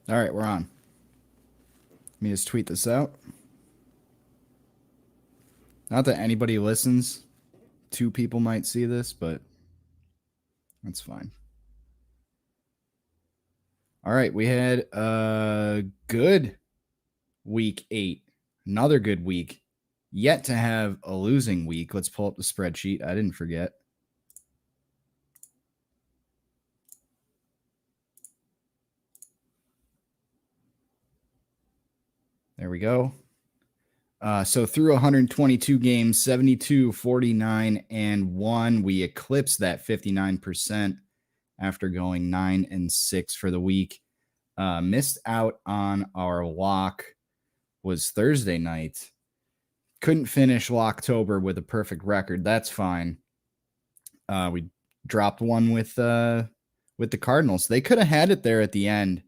All right, we're on. Let me just tweet this out. Not that anybody listens. 2 people might see this, but that's fine. All right, we had a good week 8. Another good week. Yet to have a losing week. Let's pull up the spreadsheet. I didn't forget. There we go. So through 122 games, 72, 49, and 1, we eclipsed that 59% after going 9-6 for the week. Missed out on our lock was Thursday night. Couldn't finish Locktober with a perfect record. That's fine. We dropped one with the Cardinals. They could have had it there at the end.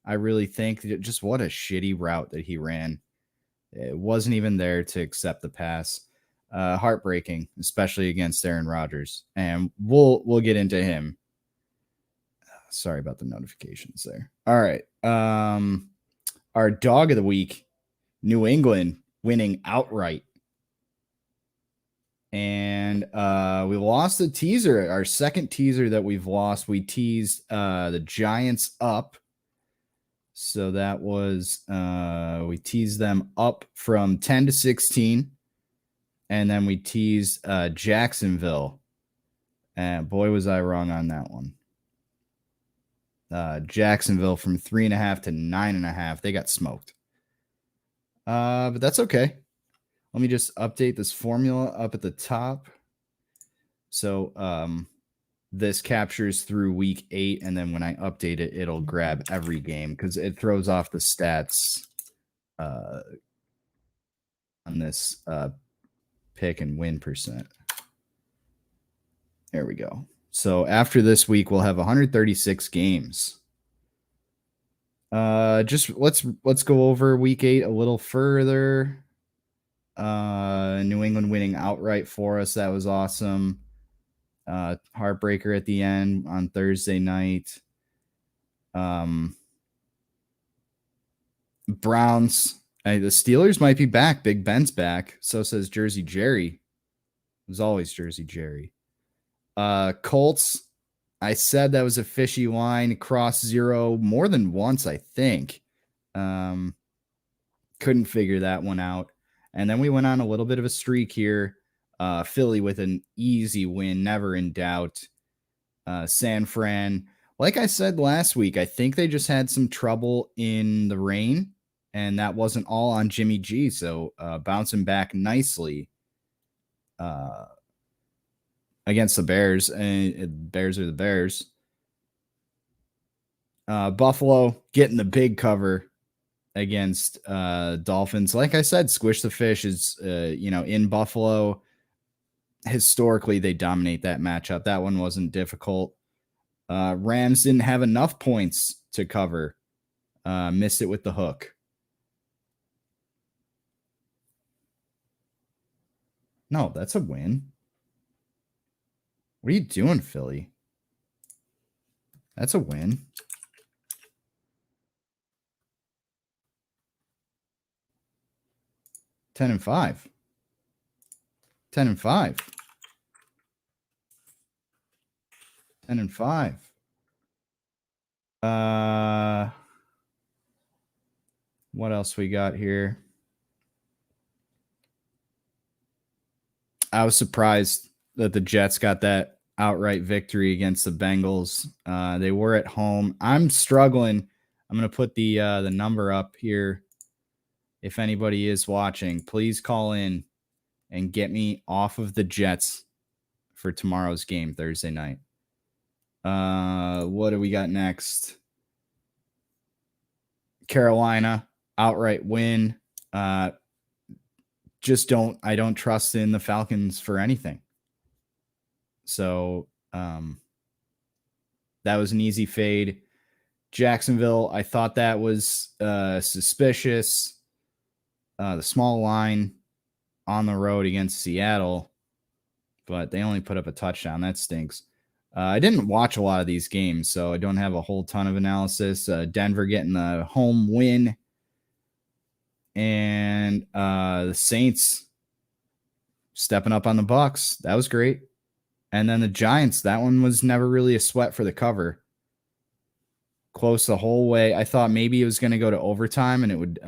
I really think just what a shitty route that he ran. It wasn't even there to accept the pass. Heartbreaking, especially against Aaron Rodgers. And we'll get into him. Sorry about the notifications there. All right. Our dog of the week, New England, winning outright. And we lost a teaser, our second teaser that we've lost. We teased the Giants up. So that was, we teased them up from 10 to 16. And then we teased Jacksonville. And boy, was I wrong on that one. Jacksonville from 3.5 to 9.5. They got smoked. But that's okay. Let me just update this formula up at the top. So this captures through week 8, and then when I update it, it'll grab every game because it throws off the stats on this pick and win percent. There we go. So after this week, we'll have 136 games. Just let's go over week 8 a little further. New England winning outright for us. That was awesome. Heartbreaker at the end on Thursday night. Browns. The Steelers might be back. Big Ben's back. So says Jersey Jerry. There's always Jersey Jerry. Colts. I said that was a fishy line. Cross 0 more than once, I think. Couldn't figure that one out. And then we went on a little bit of a streak here. Philly with an easy win, never in doubt. San Fran, like I said last week, I think they just had some trouble in the rain, and that wasn't all on Jimmy G. So bouncing back nicely against the Bears. And Bears are the Bears. Buffalo getting the big cover against Dolphins. Like I said, Squish the Fish is, in Buffalo. Historically, they dominate that matchup. That one wasn't difficult. Rams didn't have enough points to cover. Missed it with the hook. No, that's a win. What are you doing, Philly? That's a win. Ten and 5. 10 and 5. 10 and 5. What else we got here? I was surprised that the Jets got that outright victory against the Bengals. They were at home. I'm struggling. I'm going to put the number up here. If anybody is watching, please call in and get me off of the Jets for tomorrow's game, Thursday night. What do we got next? Carolina, outright win. I don't trust in the Falcons for anything. So that was an easy fade. Jacksonville, I thought that was suspicious. The small line on the road against Seattle, but they only put up a touchdown. That stinks. I didn't watch a lot of these games, so I don't have a whole ton of analysis. Denver getting the home win, and the Saints stepping up on the Bucks. That was great. And then the Giants, that one was never really a sweat for the cover. Close the whole way. I thought maybe it was going to go to overtime and it would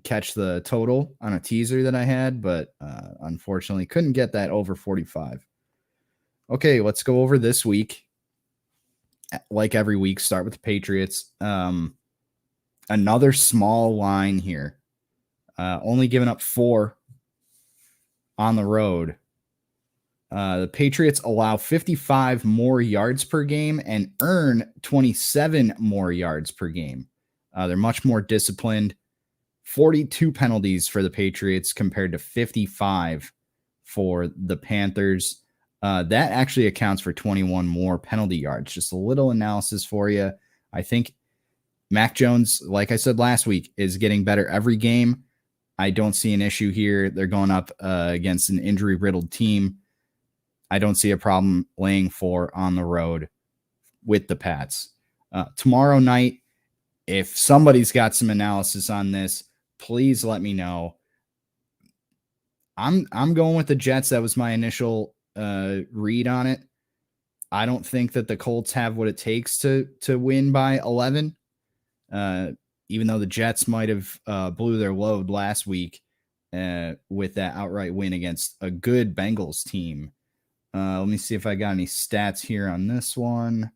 catch the total on a teaser that I had, but unfortunately couldn't get that over 45. Okay, let's go over this week. Like every week, start with the Patriots. Another small line here. Only giving up 4 on the road. The Patriots allow 55 more yards per game and earn 27 more yards per game. They're much more disciplined. 42 penalties for the Patriots compared to 55 for the Panthers. That actually accounts for 21 more penalty yards. Just a little analysis for you. I think Mac Jones, like I said last week, is getting better every game. I don't see an issue here. They're going up against an injury-riddled team. I don't see a problem laying 4 on the road with the Pats. Tomorrow night, if somebody's got some analysis on this, please let me know. I'm going with the Jets. That was my initial read on it. I don't think that the Colts have what it takes to win by 11. Even though the Jets might have blew their load last week with that outright win against a good Bengals team. Let me see if I got any stats here on this one.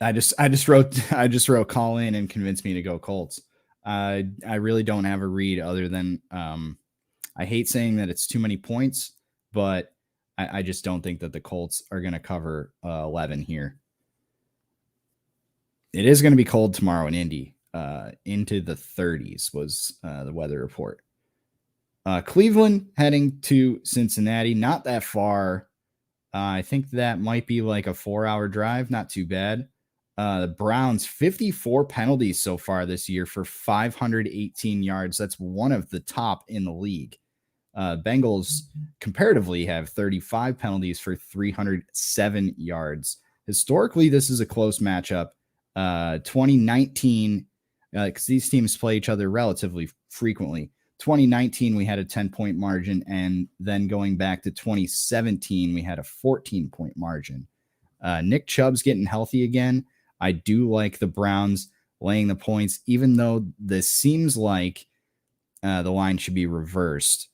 I just wrote call in and convince me to go Colts. I really don't have a read other than I hate saying that it's too many points, but I just don't think that the Colts are going to cover 11 here. It is going to be cold tomorrow in Indy. Into the 30s was the weather report. Cleveland heading to Cincinnati, not that far. I think that might be like a 4-hour drive. Not too bad. The Browns, 54 penalties so far this year for 518 yards. That's one of the top in the league. Bengals comparatively have 35 penalties for 307 yards. Historically, this is a close matchup. 2019, because these teams play each other relatively frequently. 2019, we had a 10-point margin, and then going back to 2017, we had a 14-point margin. Nick Chubb's getting healthy again. I do like the Browns laying the points, even though this seems like the line should be reversed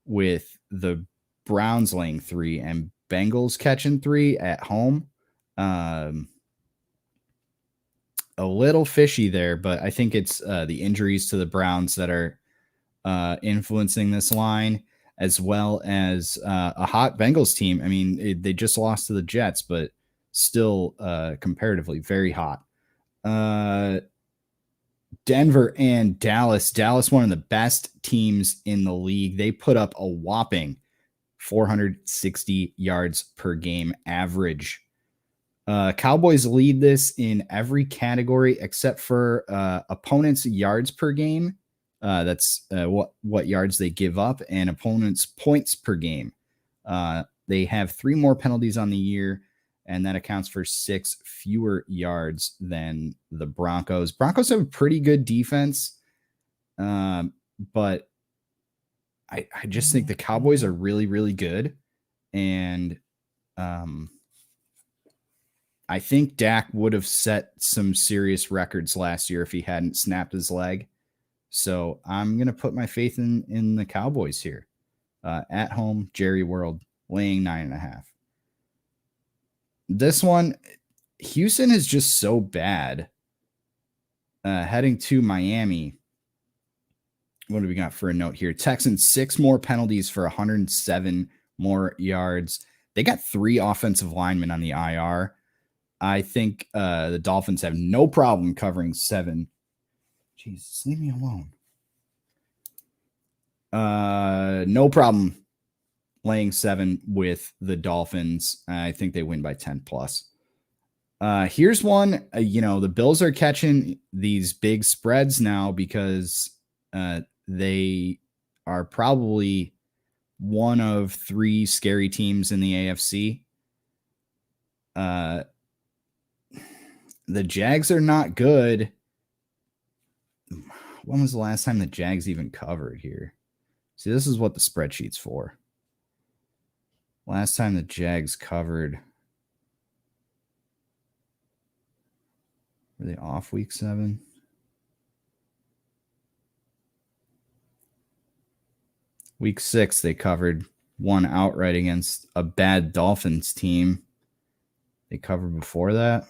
with the Browns laying 3 and Bengals catching 3 at home. A little fishy there, but I think it's the injuries to the Browns that are influencing this line, as well as a hot Bengals team. I mean, they just lost to the Jets, but still comparatively very hot. Denver and Dallas. Dallas, one of the best teams in the league. They put up a whopping 460 yards per game average. Cowboys lead this in every category except for opponents' yards per game. That's what yards they give up, and opponents' points per game. They have 3 more penalties on the year, and that accounts for 6 fewer yards than the Broncos. Broncos have a pretty good defense, but I just think the Cowboys are really, really good, and I think Dak would have set some serious records last year if he hadn't snapped his leg. So I'm going to put my faith in the Cowboys here. At home, Jerry World, laying 9.5. This one, Houston is just so bad. Heading to Miami. What do we got for a note here? Texans, 6 more penalties for 107 more yards. They got 3 offensive linemen on the IR. I think the Dolphins have no problem covering 7. Jesus, leave me alone. No problem laying 7 with the Dolphins. I think they win by 10 plus. Here's one. The Bills are catching these big spreads now because they are probably one of 3 scary teams in the AFC. The Jags are not good. When was the last time the Jags even covered here? See, this is what the spreadsheet's for. Last time the Jags covered. Were they off week 7? Week 6, they covered one outright against a bad Dolphins team. They covered before that.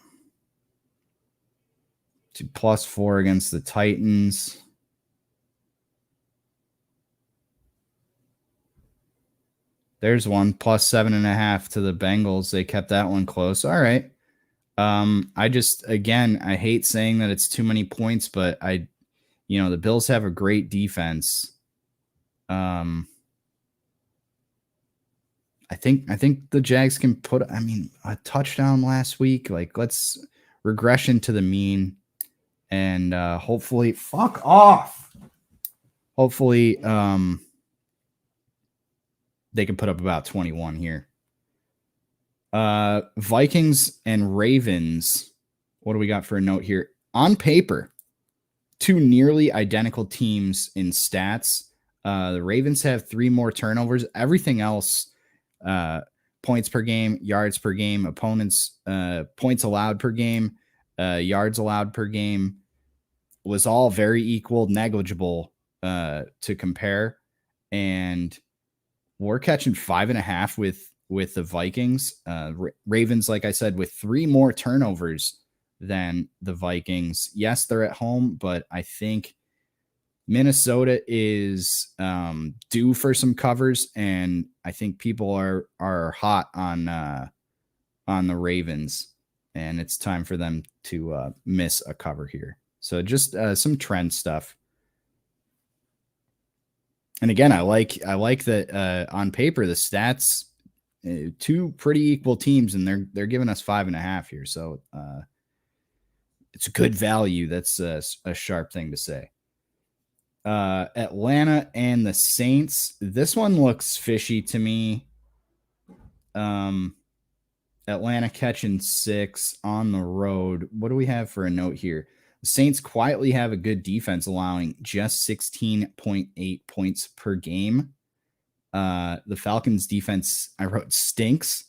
To +4 against the Titans. There's one, +7.5 to the Bengals. They kept that one close. All right. I hate saying that it's too many points, but the Bills have a great defense. I think the Jags can put, a touchdown last week. Like, let's regression to the mean, and hopefully, fuck off. Hopefully, they can put up about 21 here. Vikings and Ravens. What do we got for a note here? On paper, 2 nearly identical teams in stats. The Ravens have 3 more turnovers. Everything else, points per game, yards per game, opponents, points allowed per game, yards allowed per game, was all very equal, negligible to compare. And we're catching 5.5 with the Vikings. Ravens, like I said, with 3 more turnovers than the Vikings. Yes, they're at home, but I think Minnesota is due for some covers, and I think people are hot on the Ravens, and it's time for them to miss a cover here. So just some trend stuff. And again, I like that on paper the stats, 2 pretty equal teams, and they're giving us 5.5 here. So it's a good value. That's a sharp thing to say. Atlanta and the Saints. This one looks fishy to me. Atlanta catching 6 on the road. What do we have for a note here? The Saints quietly have a good defense, allowing just 16.8 points per game. The Falcons defense, I wrote, stinks,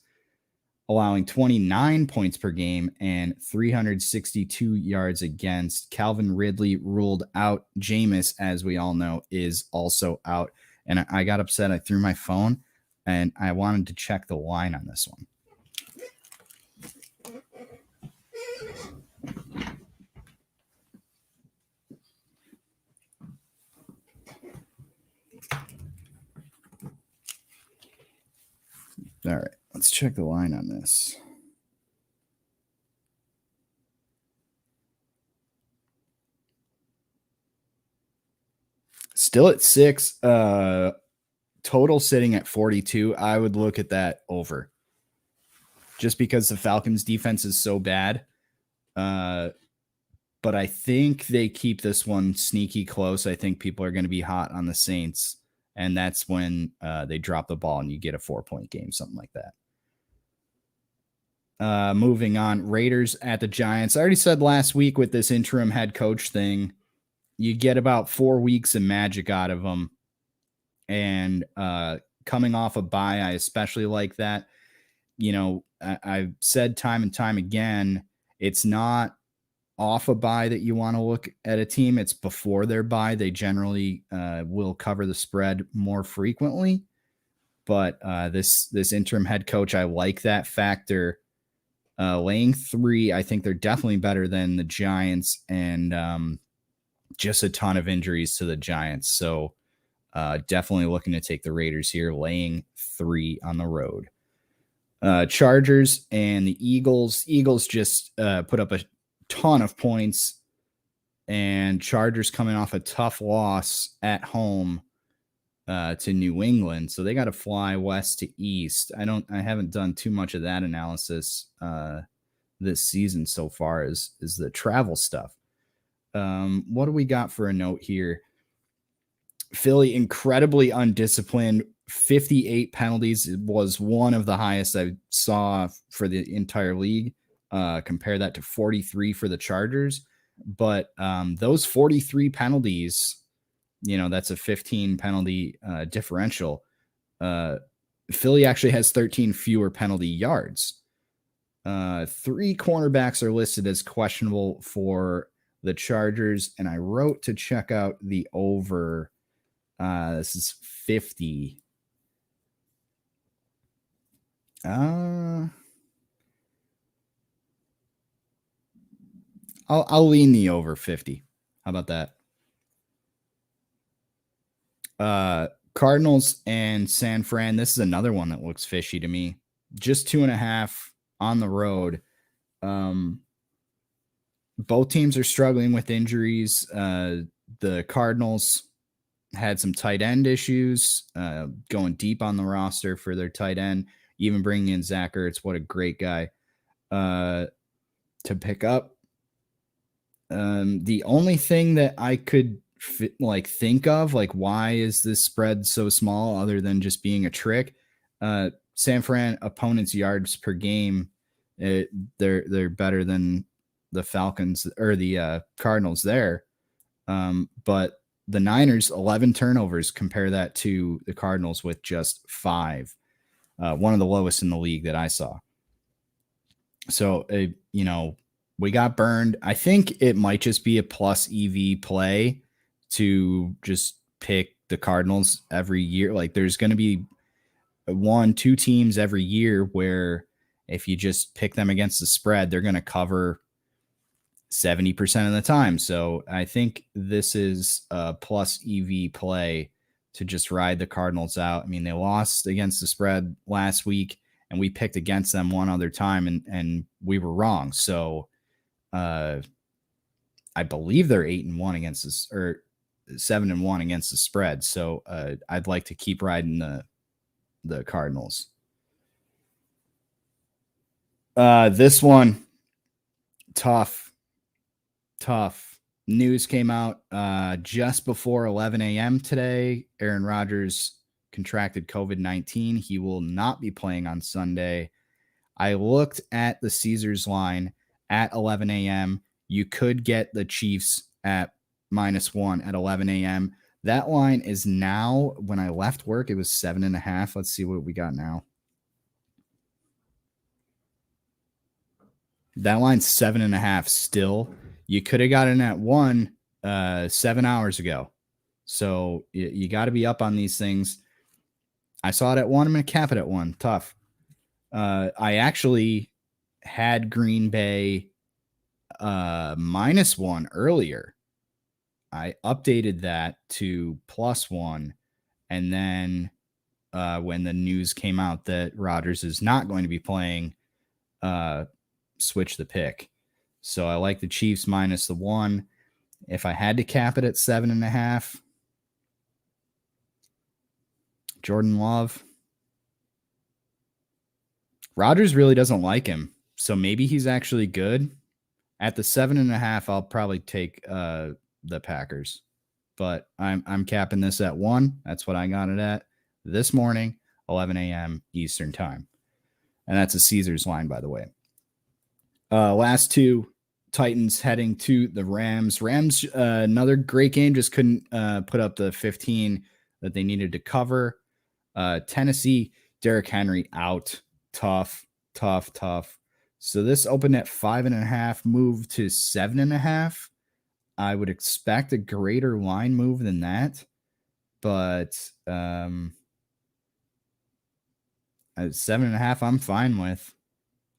allowing 29 points per game and 362 yards against. Calvin Ridley ruled out. Jameis, as we all know, is also out. And I got upset. I threw my phone, and I wanted to check the line on this one. All right, let's check the line on this. Still at 6, total sitting at 42. I would look at that over, just because the Falcons defense is so bad. But I think they keep this one sneaky close. I think people are going to be hot on the Saints, and that's when they drop the ball and you get a 4-point game, something like that. Moving on, Raiders at the Giants. I already said last week with this interim head coach thing, you get about 4 weeks of magic out of them. And coming off a bye, I especially like that. I've said time and time again, it's not off a bye that you want to look at a team. It's before their bye. They generally will cover the spread more frequently. But this interim head coach, I like that factor. Laying 3, I think they're definitely better than the Giants, and just a ton of injuries to the Giants. So definitely looking to take the Raiders here, laying 3 on the road. Chargers and the Eagles. Eagles just put up a ton of points, and Chargers coming off a tough loss at home to New England, so they got to fly west to east. I haven't done too much of that analysis this season so far as the travel stuff. What do we got for a note here? Philly incredibly undisciplined. 58 penalties. It was one of the highest I saw for the entire league. Compare that to 43 for the Chargers. But those 43 penalties, that's a 15 penalty differential. Philly actually has 13 fewer penalty yards. 3 cornerbacks are listed as questionable for the Chargers, and I wrote to check out the over. This is 50. I'll lean the over 50. How about that? Cardinals and San Fran. This is another one that looks fishy to me. Just 2.5 on the road. Both teams are struggling with injuries. The Cardinals had some tight end issues, going deep on the roster for their tight end, even bringing in Zach Ertz. What a great guy to pick up. The only thing that I could think of, why is this spread so small other than just being a trick? San Fran opponents' yards per game, they're better than the Falcons or the Cardinals there. But the Niners, 11 turnovers. Compare that to the Cardinals with just 5. One of the lowest in the league that I saw. So, we got burned. I think it might just be a plus EV play to just pick the Cardinals every year. There's going to be 1-2 teams every year where if you just pick them against the spread, they're going to cover 70% of the time. So I think this is a plus EV play to just ride the Cardinals out. I mean, they lost against the spread last week, and we picked against them one other time, and we were wrong. So I believe they're 8-1 against this, or 7-1 against the spread. So I'd like to keep riding the Cardinals. This one, tough. News came out just before 11 a.m. today. Aaron Rodgers contracted COVID-19. He will not be playing on Sunday. I looked at the Caesars line at 11 a.m. You could get the Chiefs at -1 at 11 a.m. That line is now, when I left work, it was 7.5. Let's see what we got now. That line's 7.5 still. You could have gotten at 1 7 hours ago. So you got to be up on these things. I saw it at 1. I'm going to cap it at 1. Tough. I actually had Green Bay -1 earlier. I updated that to +1. And then when the news came out that Rodgers is not going to be playing, switch the pick. So I like the Chiefs -1. If I had to cap it at 7.5, Jordan Love. Rodgers really doesn't like him, so maybe he's actually good. At the 7.5, I'll probably take the Packers, but I'm capping this at 1. That's what I got it at this morning, 11 a.m. Eastern time, and that's a Caesars line, by the way. Last 2. Titans heading to the Rams. Rams, another great game, just couldn't put up the 15 that they needed to cover. Tennessee, Derrick Henry out. Tough. So this opened at 5.5, moved to 7.5. I would expect a greater line move than that, but at 7.5, I'm fine with.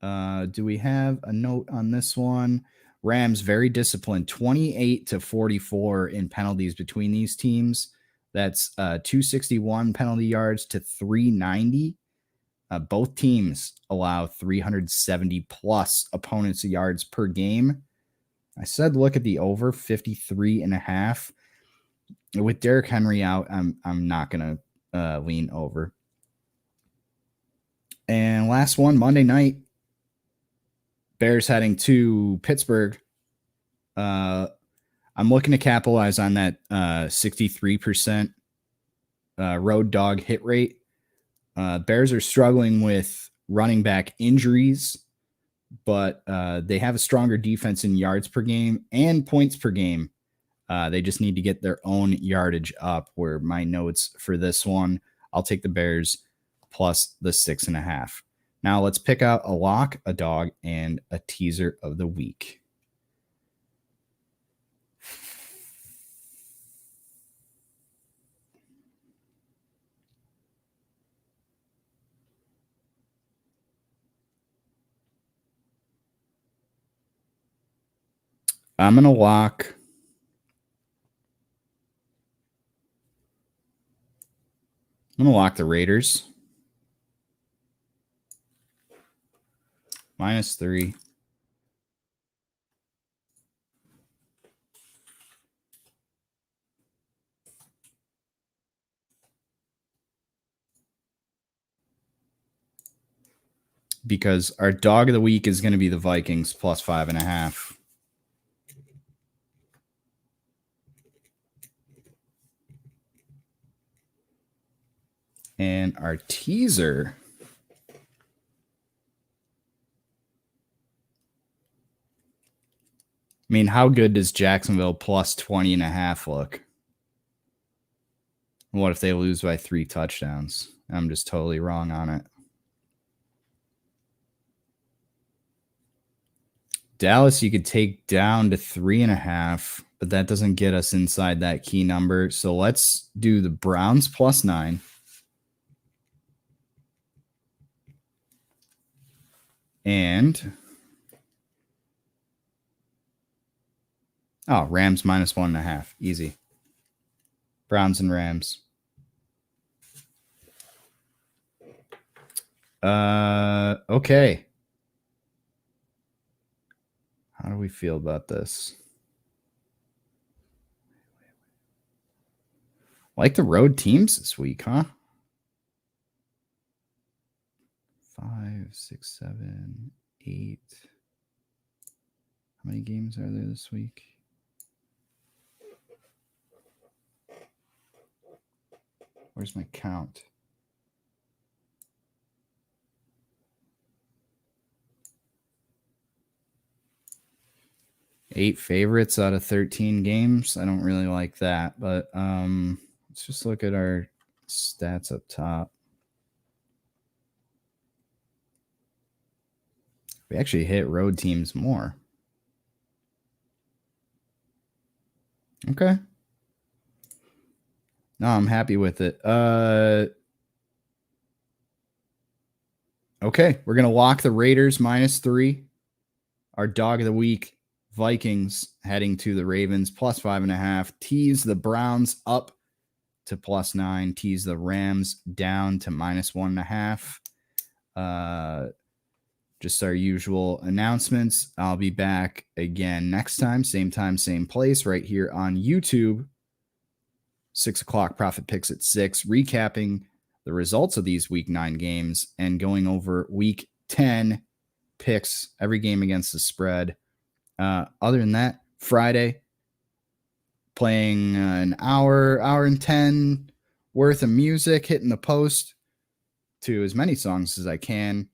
Do we have a note on this one? Rams very disciplined, 28-44 in penalties between these teams. That's 261 penalty yards to 390. Both teams allow 370 plus opponents yards per game. I said look at the over 53.5. With Derrick Henry out, I'm not gonna lean over. And last one, Monday night, Bears heading to Pittsburgh. I'm looking to capitalize on that 63% road dog hit rate. Bears are struggling with running back injuries, but they have a stronger defense in yards per game and points per game. They just need to get their own yardage up, where my notes for this one, I'll take the Bears plus the 6.5. Now let's pick out a lock, a dog, and a teaser of the week. I'm going to lock the Raiders. -3. Because our dog of the week is going to be the Vikings plus 5.5. And our teaser, I mean, how good does Jacksonville plus 20.5 look? What if they lose by 3 touchdowns? I'm just totally wrong on it. Dallas, you could take down to 3.5, but that doesn't get us inside that key number. So let's do the Browns plus 9. And Rams -1.5. Easy. Browns and Rams. Okay. How do we feel about this? Like the road teams this week, huh? 5, 6, 7, 8. How many games are there this week? Where's my count? 8 favorites out of 13 games. I don't really like that, but let's just look at our stats up top. We actually hit road teams more. Okay. No, I'm happy with it. Okay, we're going to lock the Raiders -3. Our dog of the week, Vikings, heading to the Ravens plus 5.5. Tease the Browns up to +9. Tease the Rams down to -1.5. Just our usual announcements. I'll be back again next time, same place, right here on YouTube. 6 o'clock, Profit Picks at 6, recapping the results of these Week 9 games and going over Week 10 picks, every game against the spread. Other than that, Friday, playing an hour and 10 worth of music, hitting the post to as many songs as I can.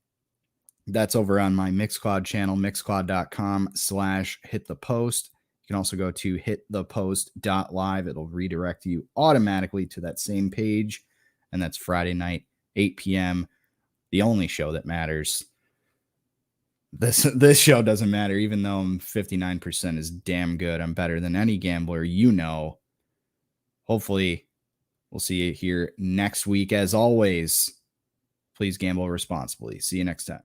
That's over on my Mixcloud channel, mixcloud.com/hitthepost. You can also go to hitthepost.live. It'll redirect you automatically to that same page. And that's Friday night, 8 p.m. The only show that matters. This show doesn't matter, even though I'm 59% is damn good. I'm better than any gambler you know. Hopefully, we'll see you here next week. As always, please gamble responsibly. See you next time.